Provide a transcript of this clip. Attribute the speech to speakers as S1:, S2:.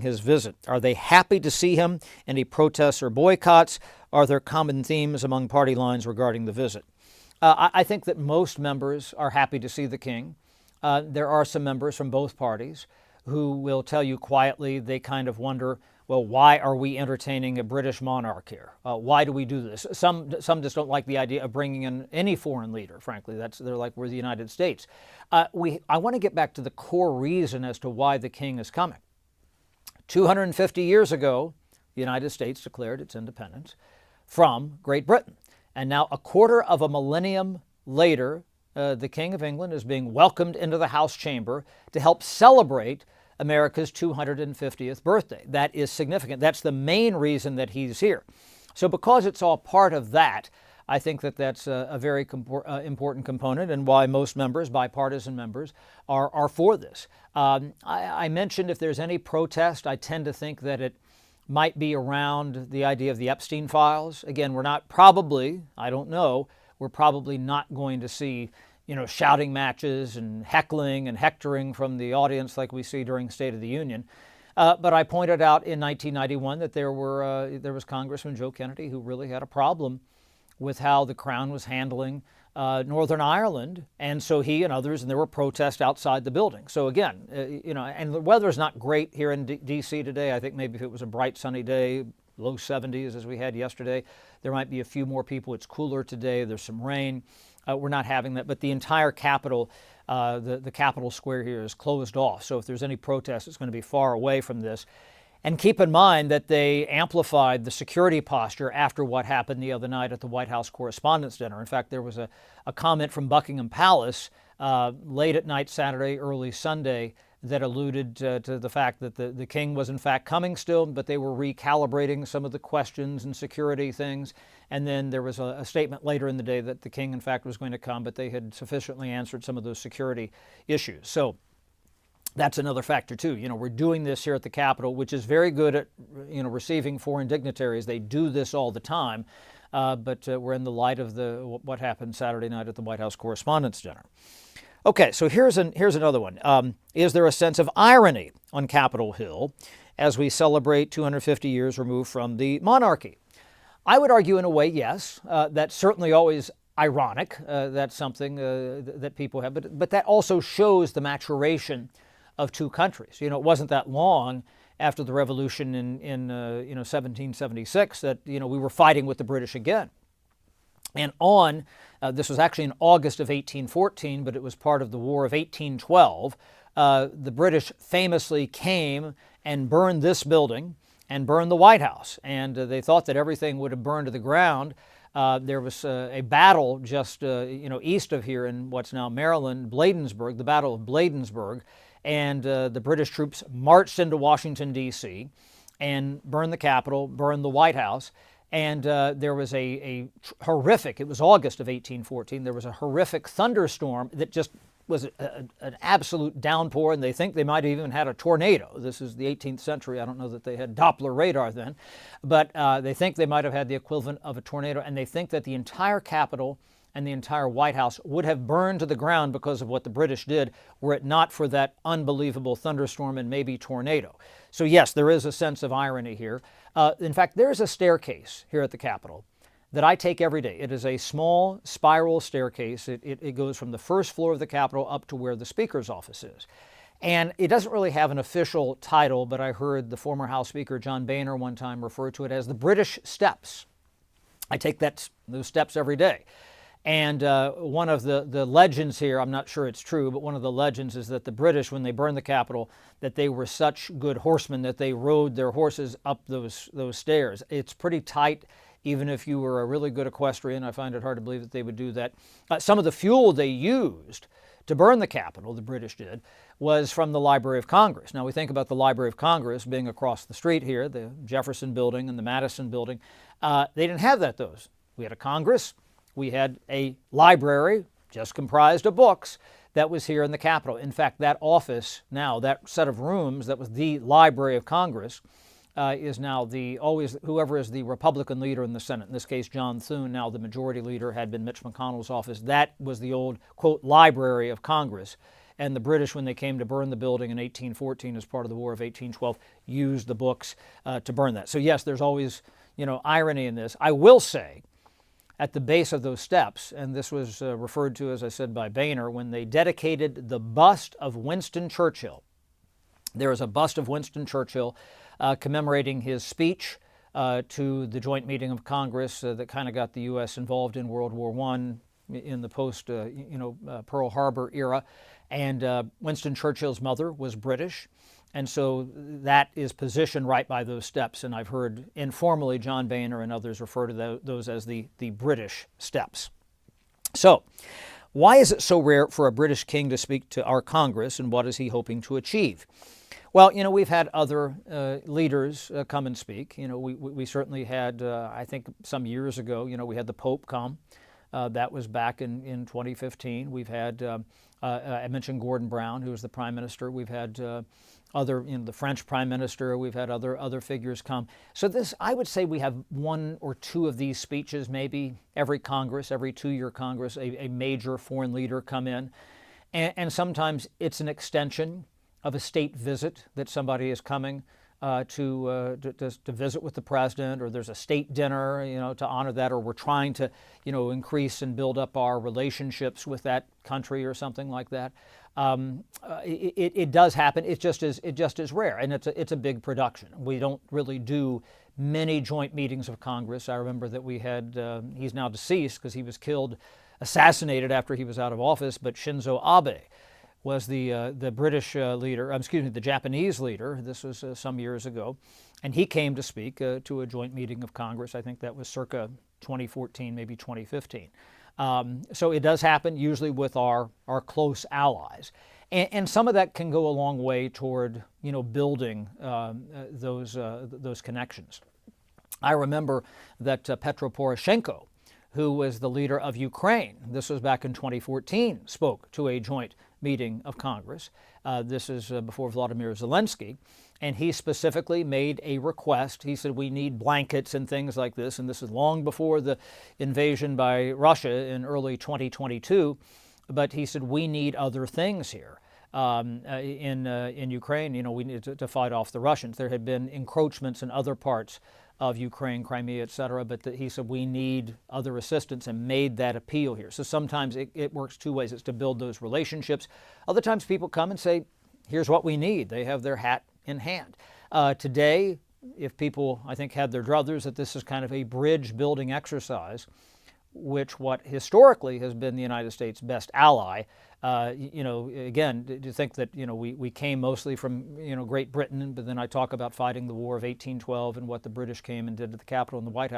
S1: his visit? Are they happy to see him? Any protests or boycotts? Are there common themes among party lines regarding the visit? I think that most members are happy to see the king. There are some members from both parties who will tell you quietly they kind of wonder, well, why are we entertaining a British monarch here? Why do we do this? Some just don't like the idea of bringing in any foreign leader, frankly. They're like, we're the United States. I want to get back to the core reason as to why the king is coming. 250 years ago, the United States declared its independence from Great Britain. And now, a quarter of a millennium later, the King of England is being welcomed into the House chamber to help celebrate America's 250th birthday. That is significant. That's the main reason that he's here. So because it's all part of that, I think that that's a very important component, and why most members, bipartisan members, are for this. I mentioned if there's any protest, I tend to think that it might be around the idea of the Epstein files. Again, we're probably not going to see, shouting matches and heckling and hectoring from the audience like we see during State of the Union. But I pointed out in 1991 that there was Congressman Joe Kennedy who really had a problem with how the Crown was handling Northern Ireland, and so he and others, and there were protests outside the building. So again, and the weather's not great here in D.C. today. I think maybe if it was a bright sunny day, low 70s as we had yesterday, there might be a few more people. It's cooler today. There's some rain. We're not having that, but the entire Capitol, the Capitol Square here is closed off. So if there's any protest, it's going to be far away from this. And keep in mind that they amplified the security posture after what happened the other night at the White House Correspondents' Dinner. In fact, there was a comment from Buckingham Palace late at night Saturday, early Sunday, that alluded to the fact that the king was in fact coming still, but they were recalibrating some of the questions and security things. And then there was a statement later in the day that the king in fact was going to come, but they had sufficiently answered some of those security issues. So that's another factor too. We're doing this here at the Capitol, which is very good at, receiving foreign dignitaries. They do this all the time, but we're in the light of what happened Saturday night at the White House Correspondents' Dinner. Okay, so here's another one. Is there a sense of irony on Capitol Hill as we celebrate 250 years removed from the monarchy? I would argue in a way, yes. That's certainly always ironic. That's something that people have, but that also shows the maturation of two countries. It wasn't that long after the revolution in 1776 that we were fighting with the British again. And this was actually in August of 1814, but it was part of the War of 1812. The British famously came and burned this building and burned the White House, and they thought that everything would have burned to the ground. There was a battle just east of here in what's now Maryland, Bladensburg, the Battle of Bladensburg. And the British troops marched into Washington, D.C. and burned the Capitol, burned the White House. And there was a horrific, it was August of 1814, there was a horrific thunderstorm that just was an absolute downpour, and they think they might have even had a tornado. This is the 18th century. I don't know that they had Doppler radar then, but they think they might have had the equivalent of a tornado, and they think that the entire Capitol and the entire White House would have burned to the ground because of what the British did, were it not for that unbelievable thunderstorm and maybe tornado. So yes, there is a sense of irony here. In fact, there is a staircase here at the Capitol that I take every day. It is a small spiral staircase. It goes from the first floor of the Capitol up to where the Speaker's office is. And it doesn't really have an official title, but I heard the former House Speaker John Boehner one time refer to it as the British Steps. I take those steps every day. And one of the legends here, I'm not sure it's true, but one of the legends is that the British, when they burned the Capitol, that they were such good horsemen that they rode their horses up those stairs. It's pretty tight. Even if you were a really good equestrian, I find it hard to believe that they would do that. Some of the fuel they used to burn the Capitol, the British did, was from the Library of Congress. Now we think about the Library of Congress being across the street here, the Jefferson Building and the Madison Building. They didn't have those. We had a Congress. We had a library just comprised of books that was here in the Capitol. In fact, that office now, that set of rooms that was the Library of Congress, is now whoever is the Republican leader in the Senate. In this case, John Thune, now the majority leader, had been Mitch McConnell's office. That was the old, quote, Library of Congress. And the British, when they came to burn the building in 1814 as part of the War of 1812, used the books to burn that. So yes, there's always, irony in this. I will say, at the base of those steps, and this was referred to, as I said, by Boehner, when they dedicated the bust of Winston Churchill. There is a bust of Winston Churchill commemorating his speech to the joint meeting of Congress that kind of got the U.S. involved in World War I in the post, Pearl Harbor era. And Winston Churchill's mother was British. And so that is positioned right by those steps. And I've heard informally John Boehner and others refer to those as the British steps. So why is it so rare for a British king to speak to our Congress, and what is he hoping to achieve? Well, we've had other leaders come and speak. We certainly had, I think some years ago, we had the Pope come. That was back in 2015. We've had, I mentioned Gordon Brown, who was the prime minister. We've had other, the French prime minister. We've had other figures come. So I would say we have one or two of these speeches, maybe every Congress, every 2-year Congress, a major foreign leader come in. And sometimes it's an extension of a state visit that somebody is coming to visit with the president, or there's a state dinner, to honor that, or we're trying to, increase and build up our relationships with that country or something like that. It does happen. It just is rare, and it's a big production. We don't really do many joint meetings of Congress. I remember that we had. He's now deceased because he was assassinated after he was out of office. But Shinzo Abe was the British leader, the Japanese leader. This was some years ago. And he came to speak to a joint meeting of Congress. I think that was circa 2014, maybe 2015. So it does happen, usually with our close allies. And some of that can go a long way toward, building those connections. I remember that Petro Poroshenko, who was the leader of Ukraine, this was back in 2014, spoke to a joint meeting of Congress. This is before Vladimir Zelensky, and he specifically made a request. He said, we need blankets and things like this, and this is long before the invasion by Russia in early 2022, but he said, we need other things here. In Ukraine, we need to fight off the Russians. There had been encroachments in other parts of Ukraine, Crimea, et cetera, but he said we need other assistance and made that appeal here. So sometimes it works two ways. It's to build those relationships. Other times people come and say, here's what we need. They have their hat in hand. Today, if people, I think, had their druthers that this is kind of a bridge building exercise, which what historically has been the United States' best ally. Again, to think that, we came mostly from, Great Britain, but then I talk about fighting the War of 1812 and what the British came and did to the Capitol and the White House.